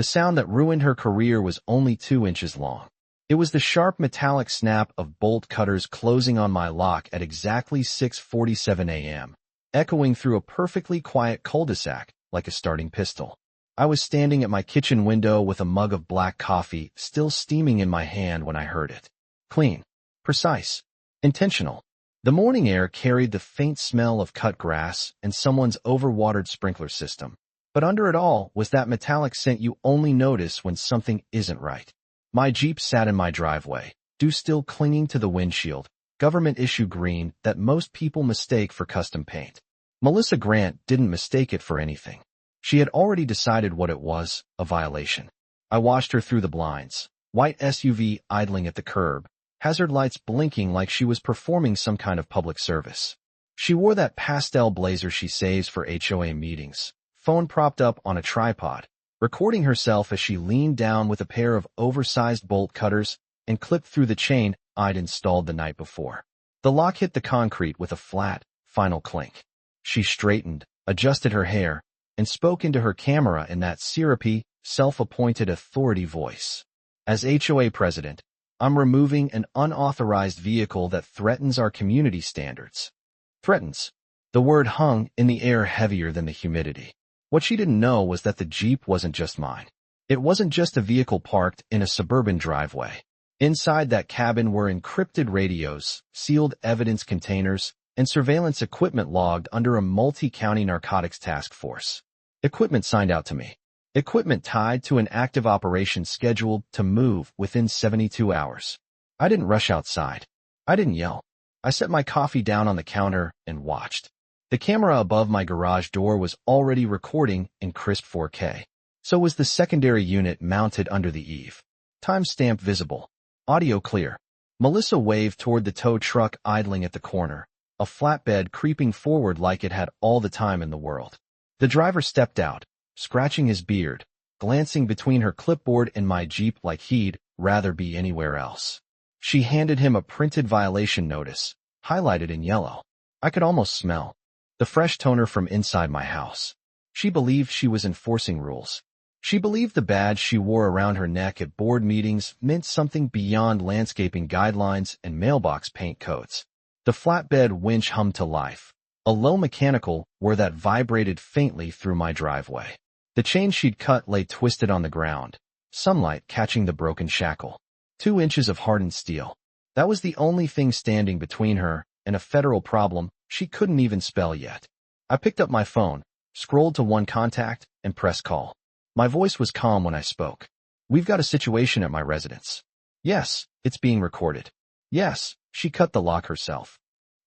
The sound that ruined her career was only 2 inches long. It was the sharp metallic snap of bolt cutters closing on my lock at exactly 6:47 a.m., echoing through a perfectly quiet cul-de-sac like a starting pistol. I was standing at my kitchen window with a mug of black coffee still steaming in my hand when I heard it. Clean, precise, intentional. The morning air carried the faint smell of cut grass and someone's overwatered sprinkler system. But under it all was that metallic scent you only notice when something isn't right. My Jeep sat in my driveway, dew still clinging to the windshield, government-issue green that most people mistake for custom paint. Melissa Grant didn't mistake it for anything. She had already decided what it was, a violation. I watched her through the blinds, white SUV idling at the curb, hazard lights blinking like she was performing some kind of public service. She wore that pastel blazer she saves for HOA meetings, phone propped up on a tripod, recording herself as she leaned down with a pair of oversized bolt cutters and clipped through the chain I'd installed the night before. The lock hit the concrete with a flat, final clink. She straightened, adjusted her hair, and spoke into her camera in that syrupy, self-appointed authority voice. As HOA President, I'm removing an unauthorized vehicle that threatens our community standards. Threatens. The word hung in the air heavier than the humidity. What she didn't know was that the Jeep wasn't just mine. It wasn't just a vehicle parked in a suburban driveway. Inside that cabin were encrypted radios, sealed evidence containers, and surveillance equipment logged under a multi-county narcotics task force. Equipment signed out to me. Equipment tied to an active operation scheduled to move within 72 hours. I didn't rush outside. I didn't yell. I set my coffee down on the counter and watched. The camera above my garage door was already recording in crisp 4K. So was the secondary unit mounted under the eave. Timestamp visible. Audio clear. Melissa waved toward the tow truck idling at the corner, a flatbed creeping forward like it had all the time in the world. The driver stepped out, scratching his beard, glancing between her clipboard and my Jeep like he'd rather be anywhere else. She handed him a printed violation notice, highlighted in yellow. I could almost smell the fresh toner from inside my house. She believed she was enforcing rules. She believed the badge she wore around her neck at board meetings meant something beyond landscaping guidelines and mailbox paint codes. The flatbed winch hummed to life, a low mechanical whir that vibrated faintly through my driveway. The chain she'd cut lay twisted on the ground, sunlight catching the broken shackle. 2 inches of hardened steel. That was the only thing standing between her and a federal problem she couldn't even spell yet. I picked up my phone, scrolled to one contact, and pressed call. My voice was calm when I spoke. We've got a situation at my residence. Yes, it's being recorded. Yes, she cut the lock herself.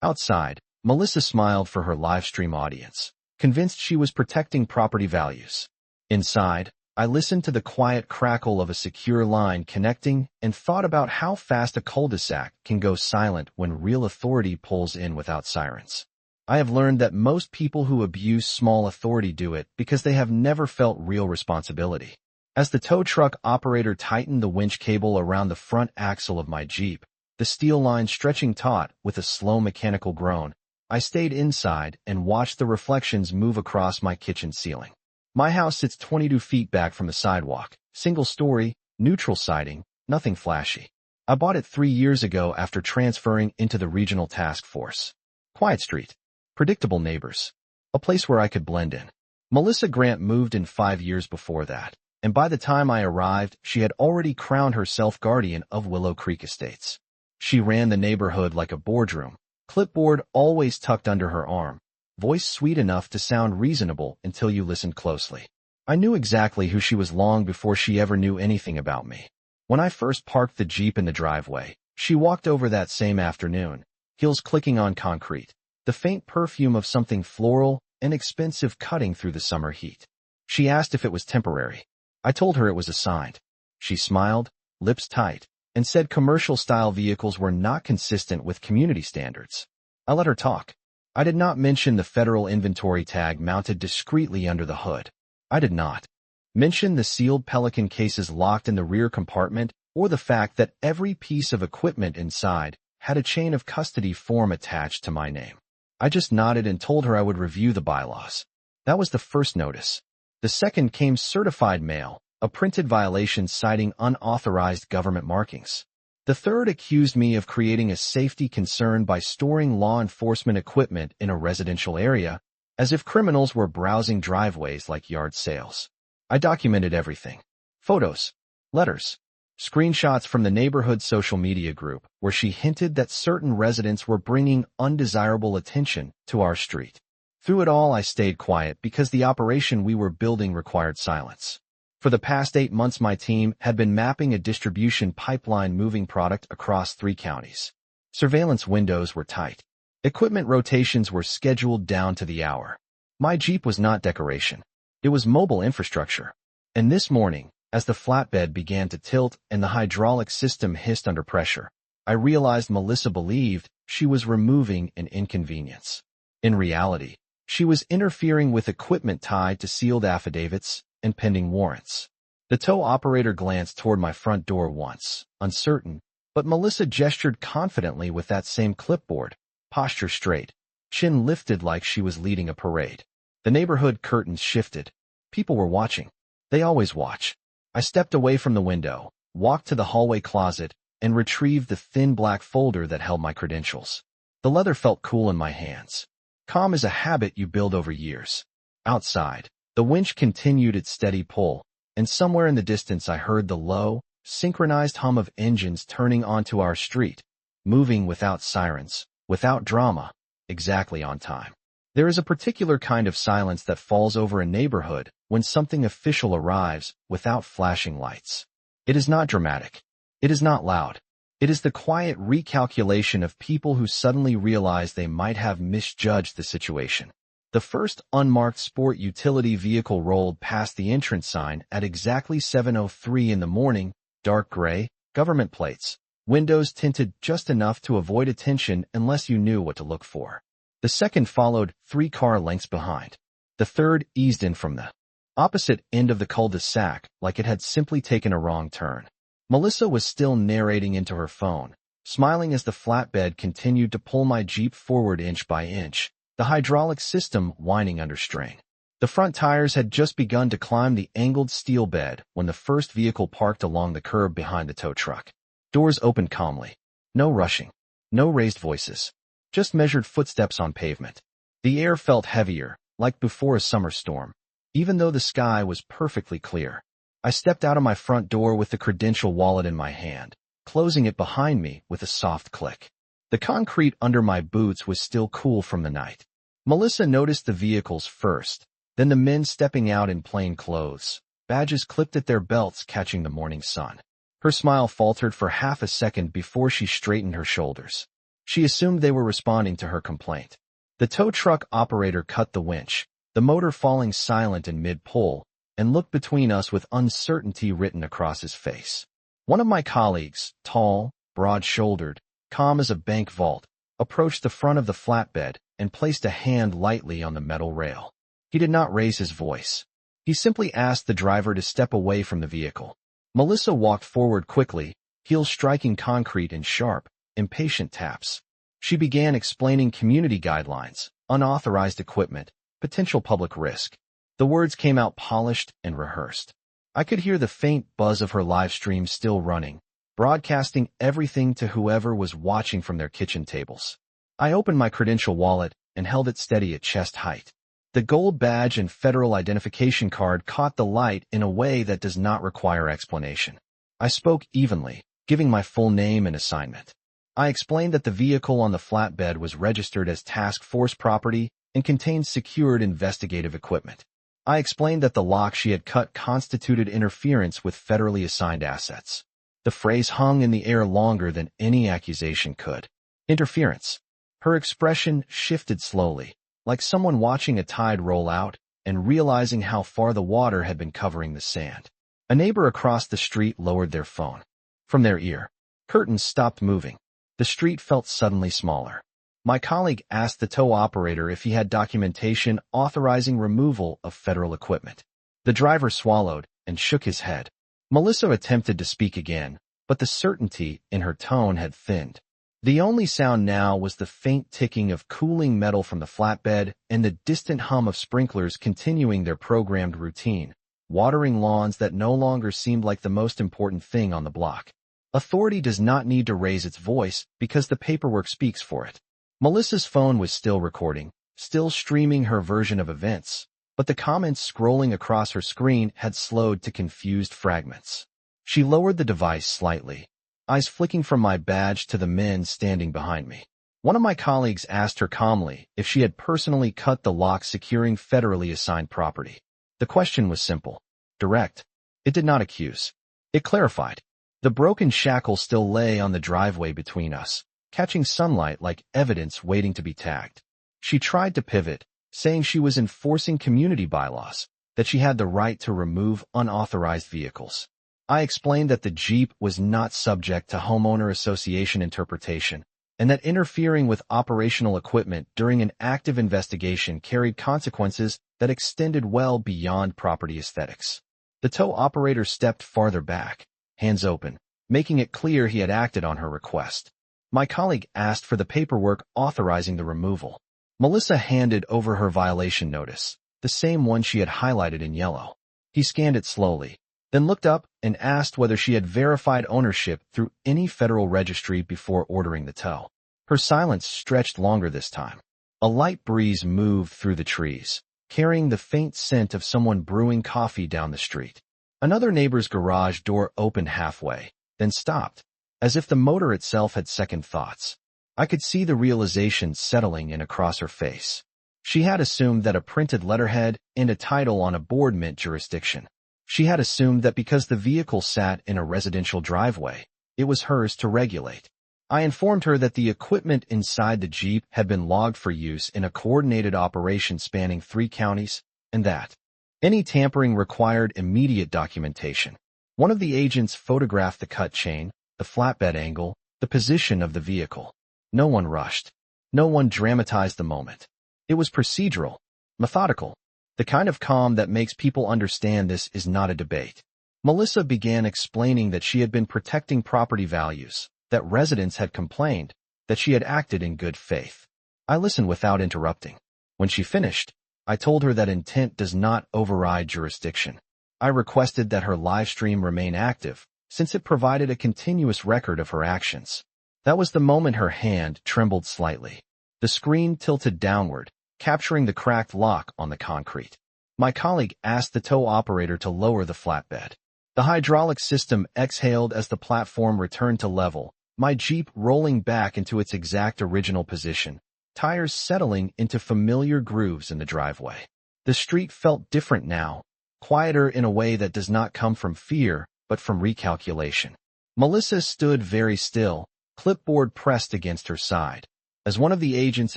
Outside, Melissa smiled for her livestream audience, convinced she was protecting property values. Inside, I listened to the quiet crackle of a secure line connecting and thought about how fast a cul-de-sac can go silent when real authority pulls in without sirens. I have learned that most people who abuse small authority do it because they have never felt real responsibility. As the tow truck operator tightened the winch cable around the front axle of my Jeep, the steel line stretching taut with a slow mechanical groan, I stayed inside and watched the reflections move across my kitchen ceiling. My house sits 22 feet back from the sidewalk, single story, neutral siding, nothing flashy. I bought it 3 years ago after transferring into the regional task force. Quiet street. Predictable neighbors. A place where I could blend in. Melissa Grant moved in 5 years before that, and by the time I arrived, she had already crowned herself guardian of Willow Creek Estates. She ran the neighborhood like a boardroom, clipboard always tucked under her arm, voice sweet enough to sound reasonable until you listened closely. I knew exactly who she was long before she ever knew anything about me. When I first parked the Jeep in the driveway, she walked over that same afternoon, heels clicking on concrete, the faint perfume of something floral and expensive cutting through the summer heat. She asked if it was temporary. I told her it was assigned. She smiled, lips tight, and said commercial-style vehicles were not consistent with community standards. I let her talk. I did not mention the federal inventory tag mounted discreetly under the hood. I did not mention the sealed Pelican cases locked in the rear compartment or the fact that every piece of equipment inside had a chain of custody form attached to my name. I just nodded and told her I would review the bylaws. That was the first notice. The second came certified mail, a printed violation citing unauthorized government markings. The third accused me of creating a safety concern by storing law enforcement equipment in a residential area, as if criminals were browsing driveways like yard sales. I documented everything. Photos, letters, screenshots from the neighborhood social media group where she hinted that certain residents were bringing undesirable attention to our street. Through it all, I stayed quiet because the operation we were building required silence. For the past 8 months, my team had been mapping a distribution pipeline moving product across 3 counties. Surveillance windows were tight. Equipment rotations were scheduled down to the hour. My Jeep was not decoration. It was mobile infrastructure. And this morning, as the flatbed began to tilt and the hydraulic system hissed under pressure, I realized Melissa believed she was removing an inconvenience. In reality, she was interfering with equipment tied to sealed affidavits and pending warrants. The tow operator glanced toward my front door once, uncertain, but Melissa gestured confidently with that same clipboard, posture straight, chin lifted like she was leading a parade. The neighborhood curtains shifted. People were watching. They always watch. I stepped away from the window, walked to the hallway closet, and retrieved the thin black folder that held my credentials. The leather felt cool in my hands. Calm is a habit you build over years. Outside, the winch continued its steady pull, and somewhere in the distance I heard the low, synchronized hum of engines turning onto our street, moving without sirens, without drama, exactly on time. There is a particular kind of silence that falls over a neighborhood when something official arrives without flashing lights. It is not dramatic. It is not loud. It is the quiet recalculation of people who suddenly realize they might have misjudged the situation. The first unmarked sport utility vehicle rolled past the entrance sign at exactly 7:03 in the morning, dark gray, government plates, windows tinted just enough to avoid attention unless you knew what to look for. The second followed 3 car lengths behind. The third eased in from the opposite end of the cul-de-sac like it had simply taken a wrong turn. Melissa was still narrating into her phone, smiling as the flatbed continued to pull my Jeep forward inch by inch, the hydraulic system whining under strain. The front tires had just begun to climb the angled steel bed when the first vehicle parked along the curb behind the tow truck. Doors opened calmly. No rushing. No raised voices. Just measured footsteps on pavement. The air felt heavier, like before a summer storm, even though the sky was perfectly clear. I stepped out of my front door with the credential wallet in my hand, closing it behind me with a soft click. The concrete under my boots was still cool from the night. Melissa noticed the vehicles first, then the men stepping out in plain clothes, badges clipped at their belts catching the morning sun. Her smile faltered for half a second before she straightened her shoulders. She assumed they were responding to her complaint. The tow truck operator cut the winch, the motor falling silent in mid-pull, and looked between us with uncertainty written across his face. One of my colleagues, tall, broad-shouldered, calm as a bank vault, approached the front of the flatbed and placed a hand lightly on the metal rail. He did not raise his voice. He simply asked the driver to step away from the vehicle. Melissa walked forward quickly, heels striking concrete in sharp, impatient taps. She began explaining community guidelines, unauthorized equipment, potential public risk. The words came out polished and rehearsed. I could hear the faint buzz of her live stream still running, broadcasting everything to whoever was watching from their kitchen tables. I opened my credential wallet and held it steady at chest height. The gold badge and federal identification card caught the light in a way that does not require explanation. I spoke evenly, giving my full name and assignment. I explained that the vehicle on the flatbed was registered as task force property and contained secured investigative equipment. I explained that the lock she had cut constituted interference with federally assigned assets. The phrase hung in the air longer than any accusation could. Interference. Her expression shifted slowly, like someone watching a tide roll out and realizing how far the water had been covering the sand. A neighbor across the street lowered their phone. From their ear, curtains stopped moving. The street felt suddenly smaller. My colleague asked the tow operator if he had documentation authorizing removal of federal equipment. The driver swallowed and shook his head. Melissa attempted to speak again, but the certainty in her tone had thinned. The only sound now was the faint ticking of cooling metal from the flatbed and the distant hum of sprinklers continuing their programmed routine, watering lawns that no longer seemed like the most important thing on the block. Authority does not need to raise its voice because the paperwork speaks for it. Melissa's phone was still recording, still streaming her version of events, but the comments scrolling across her screen had slowed to confused fragments. She lowered the device slightly, eyes flicking from my badge to the men standing behind me. One of my colleagues asked her calmly if she had personally cut the lock securing federally assigned property. The question was simple, direct. It did not accuse. It clarified. The broken shackle still lay on the driveway between us, catching sunlight like evidence waiting to be tagged. She tried to pivot, saying she was enforcing community bylaws, that she had the right to remove unauthorized vehicles. I explained that the Jeep was not subject to homeowner association interpretation, and that interfering with operational equipment during an active investigation carried consequences that extended well beyond property aesthetics. The tow operator stepped farther back, hands open, making it clear he had acted on her request. My colleague asked for the paperwork authorizing the removal. Melissa handed over her violation notice, the same one she had highlighted in yellow. He scanned it slowly, then looked up and asked whether she had verified ownership through any federal registry before ordering the tow. Her silence stretched longer this time. A light breeze moved through the trees, carrying the faint scent of someone brewing coffee down the street. Another neighbor's garage door opened halfway, then stopped, as if the motor itself had second thoughts. I could see the realization settling in across her face. She had assumed that a printed letterhead and a title on a board meant jurisdiction. She had assumed that because the vehicle sat in a residential driveway, it was hers to regulate. I informed her that the equipment inside the Jeep had been logged for use in a coordinated operation spanning 3 counties, and that any tampering required immediate documentation. One of the agents photographed the cut chain, the flatbed angle, the position of the vehicle. No one rushed. No one dramatized the moment. It was procedural, methodical, the kind of calm that makes people understand this is not a debate. Melissa began explaining that she had been protecting property values, that residents had complained, that she had acted in good faith. I listened without interrupting. When she finished, I told her that intent does not override jurisdiction. I requested that her live stream remain active, since it provided a continuous record of her actions. That was the moment her hand trembled slightly. The screen tilted downward, capturing the cracked lock on the concrete. My colleague asked the tow operator to lower the flatbed. The hydraulic system exhaled as the platform returned to level, my Jeep rolling back into its exact original position, tires settling into familiar grooves in the driveway. The street felt different now, quieter in a way that does not come from fear, but from recalculation. Melissa stood very still, clipboard pressed against her side, as one of the agents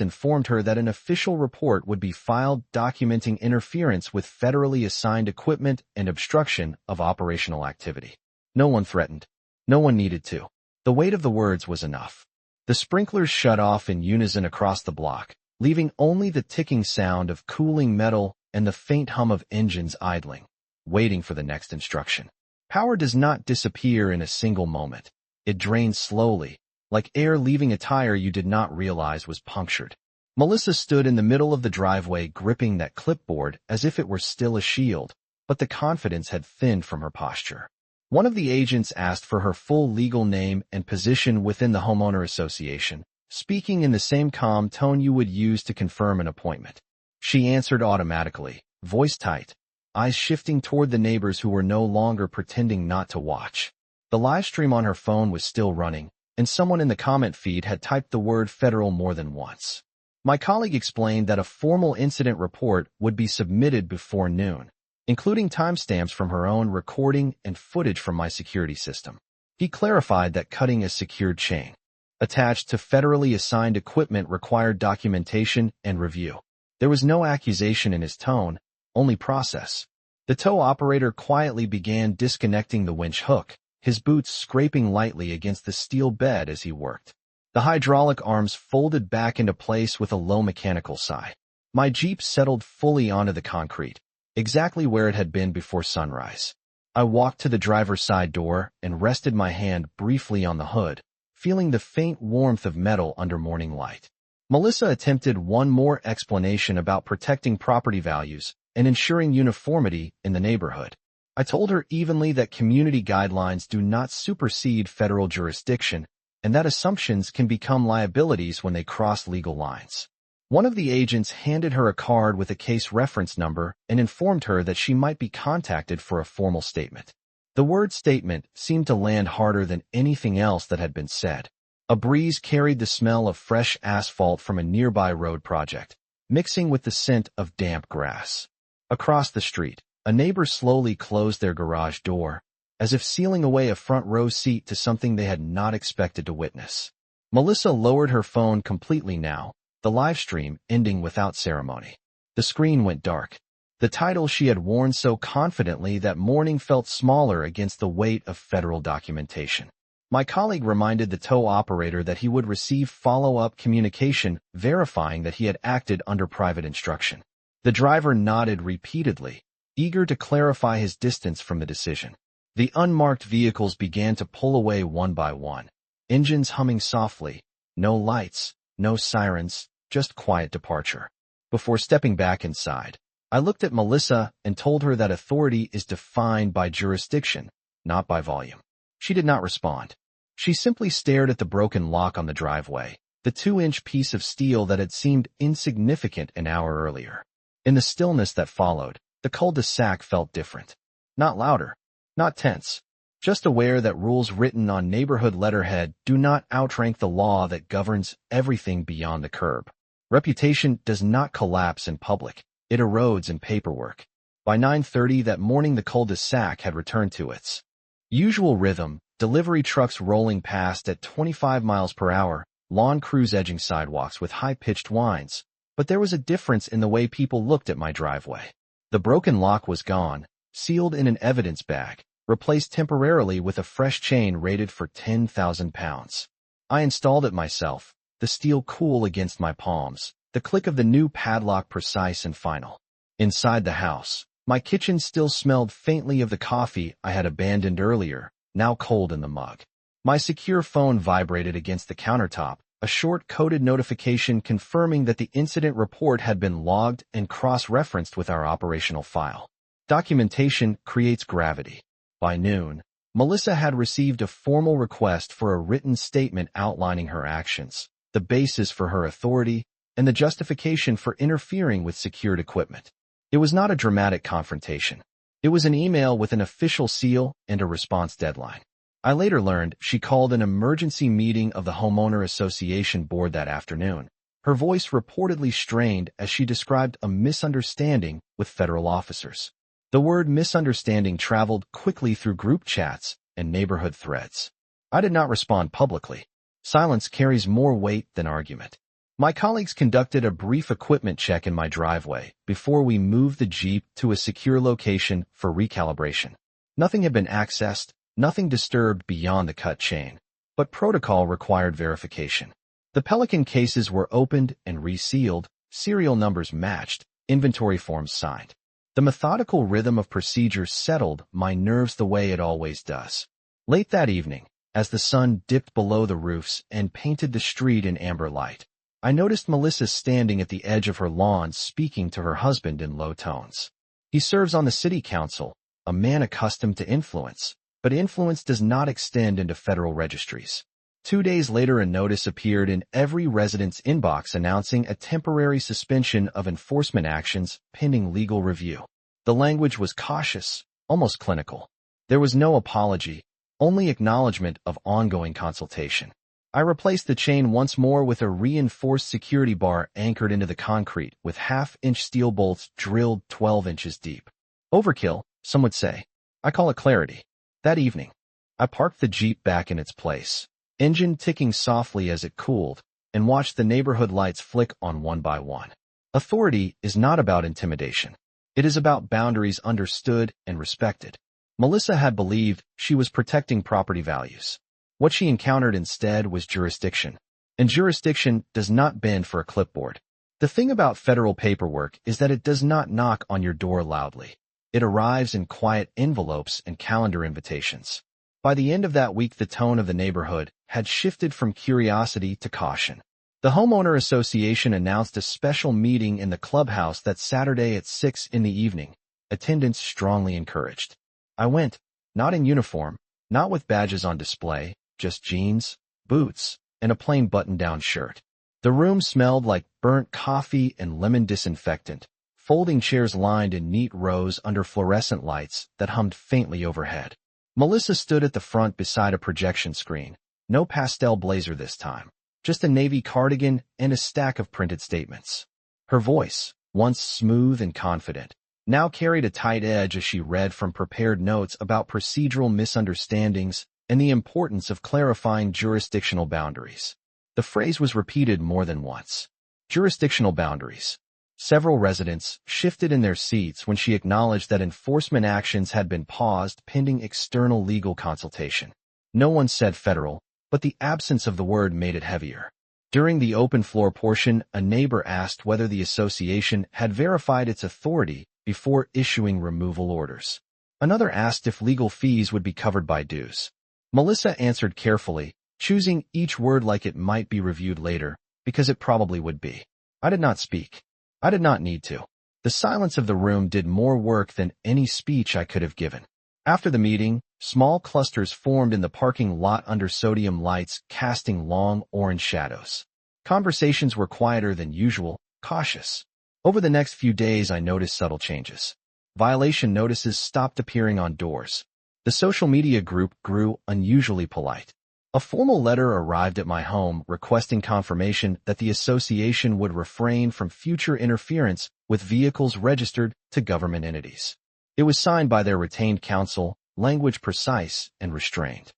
informed her that an official report would be filed documenting interference with federally assigned equipment and obstruction of operational activity. No one threatened. No one needed to. The weight of the words was enough. The sprinklers shut off in unison across the block, leaving only the ticking sound of cooling metal and the faint hum of engines idling, waiting for the next instruction. Power does not disappear in a single moment. It drains slowly, like air leaving a tire you did not realize was punctured. Melissa stood in the middle of the driveway gripping that clipboard as if it were still a shield, but the confidence had thinned from her posture. One of the agents asked for her full legal name and position within the homeowner association, speaking in the same calm tone you would use to confirm an appointment. She answered automatically, voice tight, eyes shifting toward the neighbors who were no longer pretending not to watch. The live stream on her phone was still running, and someone in the comment feed had typed the word federal more than once. My colleague explained that a formal incident report would be submitted before noon, including timestamps from her own recording and footage from my security system. He clarified that cutting a secured chain attached to federally assigned equipment required documentation and review. There was no accusation in his tone, only process. The tow operator quietly began disconnecting the winch hook, his boots scraping lightly against the steel bed as he worked. The hydraulic arms folded back into place with a low mechanical sigh. My Jeep settled fully onto the concrete, exactly where it had been before sunrise. I walked to the driver's side door and rested my hand briefly on the hood, feeling the faint warmth of metal under morning light. Melissa attempted one more explanation about protecting property values, and ensuring uniformity in the neighborhood. I told her evenly that community guidelines do not supersede federal jurisdiction and that assumptions can become liabilities when they cross legal lines. One of the agents handed her a card with a case reference number and informed her that she might be contacted for a formal statement. The word statement seemed to land harder than anything else that had been said. A breeze carried the smell of fresh asphalt from a nearby road project, mixing with the scent of damp grass. Across the street, a neighbor slowly closed their garage door, as if sealing away a front row seat to something they had not expected to witness. Melissa lowered her phone completely now, the livestream ending without ceremony. The screen went dark. The title she had worn so confidently that morning felt smaller against the weight of federal documentation. My colleague reminded the tow operator that he would receive follow-up communication verifying that he had acted under private instruction. The driver nodded repeatedly, eager to clarify his distance from the decision. The unmarked vehicles began to pull away one by one, engines humming softly, no lights, no sirens, just quiet departure. Before stepping back inside, I looked at Melissa and told her that authority is defined by jurisdiction, not by volume. She did not respond. She simply stared at the broken lock on the driveway, the 2-inch piece of steel that had seemed insignificant an hour earlier. In the stillness that followed, the cul-de-sac felt different. Not louder, not tense, just aware that rules written on neighborhood letterhead do not outrank the law that governs everything beyond the curb. Reputation does not collapse in public. It erodes in paperwork. By 9:30 that morning, the cul-de-sac had returned to its usual rhythm, delivery trucks rolling past at 25 miles per hour, lawn crews edging sidewalks with high-pitched whines. But there was a difference in the way people looked at my driveway. The broken lock was gone, sealed in an evidence bag, replaced temporarily with a fresh chain rated for 10,000 pounds. I installed it myself, the steel cool against my palms, the click of the new padlock precise and final. Inside the house, my kitchen still smelled faintly of the coffee I had abandoned earlier, now cold in the mug. My secure phone vibrated against the countertop, a short coded notification confirming that the incident report had been logged and cross-referenced with our operational file. Documentation creates gravity. By noon, Melissa had received a formal request for a written statement outlining her actions, the basis for her authority, and the justification for interfering with secured equipment. It was not a dramatic confrontation. It was an email with an official seal and a response deadline. I later learned she called an emergency meeting of the homeowner association board that afternoon. Her voice reportedly strained as she described a misunderstanding with federal officers. The word misunderstanding traveled quickly through group chats and neighborhood threads. I did not respond publicly. Silence carries more weight than argument. My colleagues conducted a brief equipment check in my driveway before we moved the Jeep to a secure location for recalibration. Nothing had been accessed, nothing disturbed beyond the cut chain, but protocol required verification. The Pelican cases were opened and resealed, serial numbers matched, inventory forms signed. The methodical rhythm of procedure settled my nerves the way it always does. Late that evening, as the sun dipped below the roofs and painted the street in amber light, I noticed Melissa standing at the edge of her lawn speaking to her husband in low tones. He serves on the city council, a man accustomed to influence, but influence does not extend into federal registries. 2 days later, a notice appeared in every resident's inbox announcing a temporary suspension of enforcement actions pending legal review. The language was cautious, almost clinical. There was no apology, only acknowledgement of ongoing consultation. I replaced the chain once more with a reinforced security bar anchored into the concrete with half-inch steel bolts drilled 12 inches deep. Overkill, some would say. I call it clarity. That evening, I parked the Jeep back in its place, engine ticking softly as it cooled, and watched the neighborhood lights flick on one by one. Authority is not about intimidation. It is about boundaries understood and respected. Melissa had believed she was protecting property values. What she encountered instead was jurisdiction. And jurisdiction does not bend for a clipboard. The thing about federal paperwork is that it does not knock on your door loudly. It arrives in quiet envelopes and calendar invitations. By the end of that week, the tone of the neighborhood had shifted from curiosity to caution. The homeowner association announced a special meeting in the clubhouse that Saturday at 6 in the evening. Attendance strongly encouraged. I went, not in uniform, not with badges on display, just jeans, boots, and a plain button-down shirt. The room smelled like burnt coffee and lemon disinfectant, folding chairs lined in neat rows under fluorescent lights that hummed faintly overhead. Melissa stood at the front beside a projection screen. No pastel blazer this time, just a navy cardigan and a stack of printed statements. Her voice, once smooth and confident, now carried a tight edge as she read from prepared notes about procedural misunderstandings and the importance of clarifying jurisdictional boundaries. The phrase was repeated more than once. Jurisdictional boundaries. Several residents shifted in their seats when she acknowledged that enforcement actions had been paused pending external legal consultation. No one said federal, but the absence of the word made it heavier. During the open floor portion, a neighbor asked whether the association had verified its authority before issuing removal orders. Another asked if legal fees would be covered by dues. Melissa answered carefully, choosing each word like it might be reviewed later, because it probably would be. I did not speak. I did not need to. The silence of the room did more work than any speech I could have given. After the meeting, small clusters formed in the parking lot under sodium lights, casting long orange shadows. Conversations were quieter than usual, cautious. Over the next few days, I noticed subtle changes. Violation notices stopped appearing on doors. The social media group grew unusually polite. A formal letter arrived at my home requesting confirmation that the association would refrain from future interference with vehicles registered to government entities. It was signed by their retained counsel, language precise and restrained.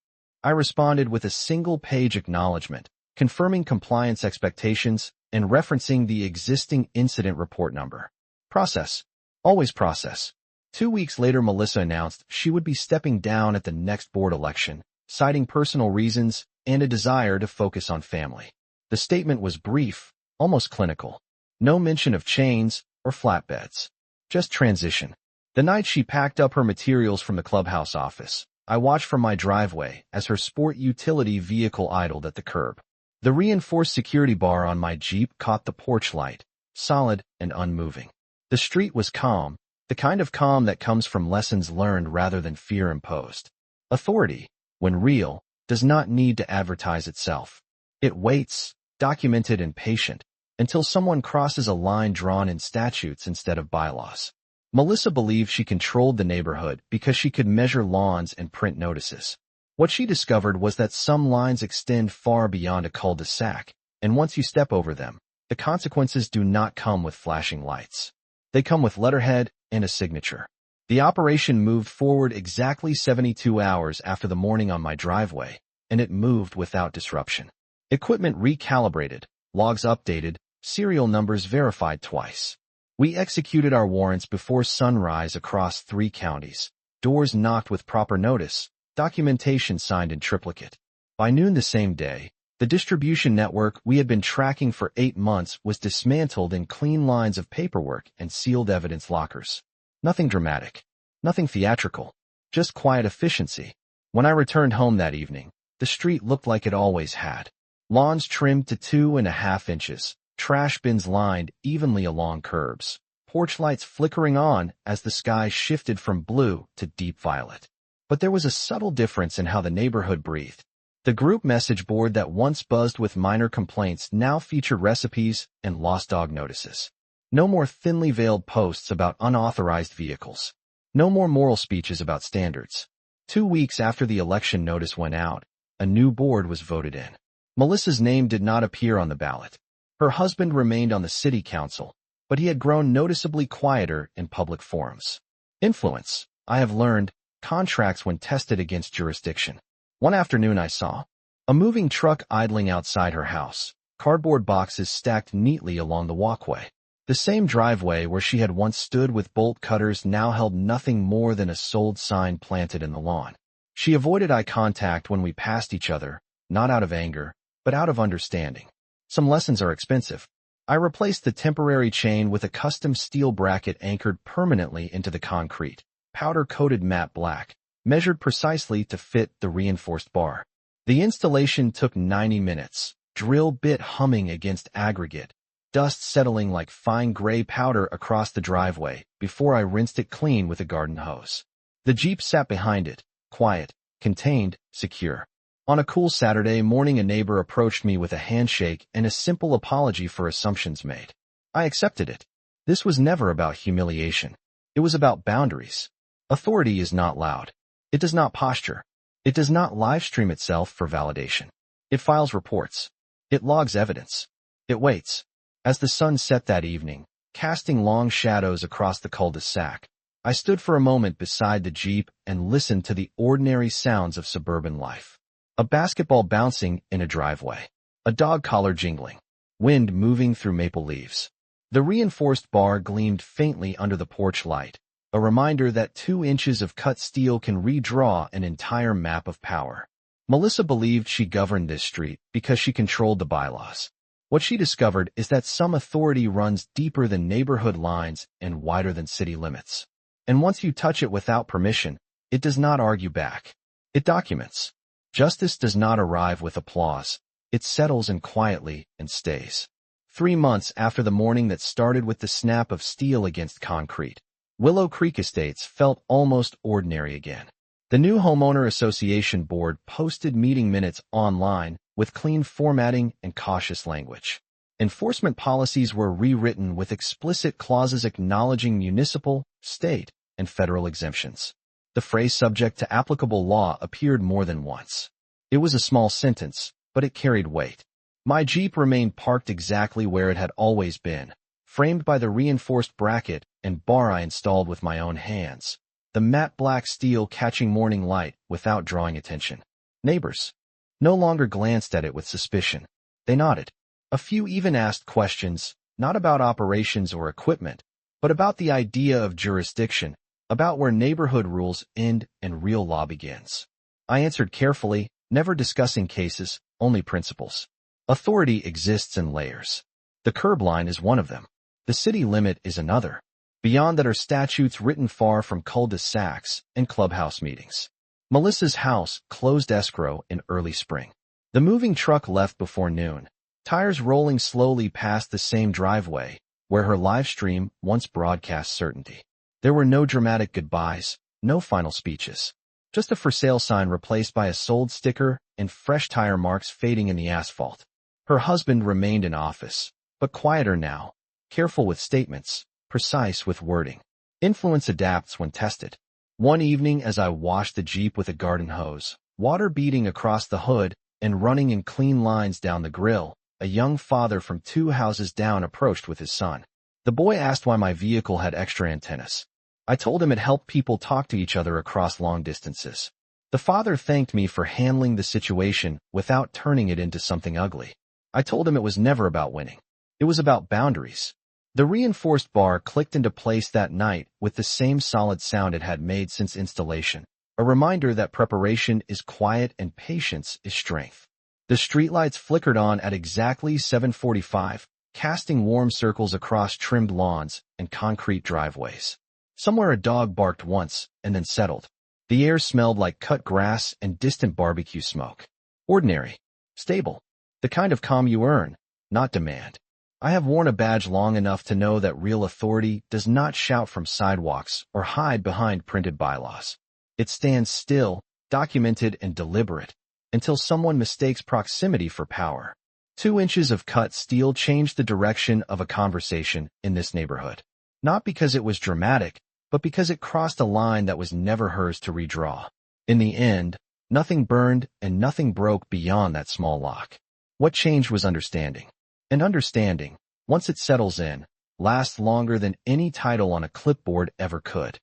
I responded with a single-page acknowledgement, confirming compliance expectations and referencing the existing incident report number. Process. Always process. 2 weeks later, Melissa announced she would be stepping down at the next board election, citing personal reasons and a desire to focus on family. The statement was brief, almost clinical. No mention of chains or flatbeds. Just transition. The night she packed up her materials from the clubhouse office, I watched from my driveway as her sport utility vehicle idled at the curb. The reinforced security bar on my Jeep caught the porch light, solid and unmoving. The street was calm, the kind of calm that comes from lessons learned rather than fear imposed. Authority, when real, does not need to advertise itself. It waits, documented and patient, until someone crosses a line drawn in statutes instead of bylaws. Melissa believed she controlled the neighborhood because she could measure lawns and print notices. What she discovered was that some lines extend far beyond a cul-de-sac, and once you step over them, the consequences do not come with flashing lights. They come with letterhead and a signature. The operation moved forward exactly 72 hours after the morning on my driveway, and it moved without disruption. Equipment recalibrated, logs updated, serial numbers verified twice. We executed our warrants before sunrise across 3 counties. Doors knocked with proper notice, documentation signed in triplicate. By noon the same day, the distribution network we had been tracking for 8 months was dismantled in clean lines of paperwork and sealed evidence lockers. Nothing dramatic, nothing theatrical, just quiet efficiency. When I returned home that evening, the street looked like it always had. Lawns trimmed to 2.5 inches, trash bins lined evenly along curbs, porch lights flickering on as the sky shifted from blue to deep violet. But there was a subtle difference in how the neighborhood breathed. The group message board that once buzzed with minor complaints now featured recipes and lost dog notices. No more thinly veiled posts about unauthorized vehicles. No more moral speeches about standards. 2 weeks after the election notice went out, a new board was voted in. Melissa's name did not appear on the ballot. Her husband remained on the city council, but he had grown noticeably quieter in public forums. Influence, I have learned, contracts when tested against jurisdiction. One afternoon I saw a moving truck idling outside her house, cardboard boxes stacked neatly along the walkway. The same driveway where she had once stood with bolt cutters now held nothing more than a sold sign planted in the lawn. She avoided eye contact when we passed each other, not out of anger, but out of understanding. Some lessons are expensive. I replaced the temporary chain with a custom steel bracket anchored permanently into the concrete, powder-coated matte black, measured precisely to fit the reinforced bar. The installation took 90 minutes. drill bit humming against aggregate, dust settling like fine gray powder across the driveway before I rinsed it clean with a garden hose. The Jeep sat behind it, quiet, contained, secure. On a cool Saturday morning, a neighbor approached me with a handshake and a simple apology for assumptions made. I accepted it. This was never about humiliation. It was about boundaries. Authority is not loud. It does not posture. It does not livestream itself for validation. It files reports. It logs evidence. It waits. As the sun set that evening, casting long shadows across the cul-de-sac, I stood for a moment beside the Jeep and listened to the ordinary sounds of suburban life. A basketball bouncing in a driveway. A dog collar jingling. Wind moving through maple leaves. The reinforced bar gleamed faintly under the porch light, a reminder that 2 inches of cut steel can redraw an entire map of power. Melissa believed she governed this street because she controlled the bylaws. What she discovered is that some authority runs deeper than neighborhood lines and wider than city limits. And once you touch it without permission, it does not argue back. It documents. Justice does not arrive with applause. It settles in quietly and stays. 3 months after the morning that started with the snap of steel against concrete, Willow Creek Estates felt almost ordinary again. The new homeowner association board posted meeting minutes online with clean formatting and cautious language. Enforcement policies were rewritten with explicit clauses acknowledging municipal, state, and federal exemptions. The phrase subject to applicable law appeared more than once. It was a small sentence, but it carried weight. My Jeep remained parked exactly where it had always been, framed by the reinforced bracket and bar I installed with my own hands, the matte black steel catching morning light without drawing attention. Neighbors no longer glanced at it with suspicion. They nodded. A few even asked questions, not about operations or equipment, but about the idea of jurisdiction, about where neighborhood rules end and real law begins. I answered carefully, never discussing cases, only principles. Authority exists in layers. The curb line is one of them. The city limit is another. Beyond that are statutes written far from cul-de-sacs and clubhouse meetings. Melissa's house closed escrow in early spring. The moving truck left before noon, tires rolling slowly past the same driveway where her live stream once broadcast certainty. There were no dramatic goodbyes, no final speeches. Just a for sale sign replaced by a sold sticker and fresh tire marks fading in the asphalt. Her husband remained in office, but quieter now, careful with statements, precise with wording. Influence adapts when tested. One evening as I washed the Jeep with a garden hose, water beading across the hood and running in clean lines down the grill, a young father from 2 houses down approached with his son. The boy asked why my vehicle had extra antennas. I told him it helped people talk to each other across long distances. The father thanked me for handling the situation without turning it into something ugly. I told him it was never about winning. It was about boundaries. The reinforced bar clicked into place that night with the same solid sound it had made since installation, a reminder that preparation is quiet and patience is strength. The streetlights flickered on at exactly 7:45, casting warm circles across trimmed lawns and concrete driveways. Somewhere a dog barked once and then settled. The air smelled like cut grass and distant barbecue smoke. Ordinary. Stable. The kind of calm you earn, not demand. I have worn a badge long enough to know that real authority does not shout from sidewalks or hide behind printed bylaws. It stands still, documented and deliberate, until someone mistakes proximity for power. 2 inches of cut steel changed the direction of a conversation in this neighborhood. Not because it was dramatic, but because it crossed a line that was never hers to redraw. In the end, nothing burned and nothing broke beyond that small lock. What changed was understanding. And understanding, once it settles in, lasts longer than any title on a clipboard ever could.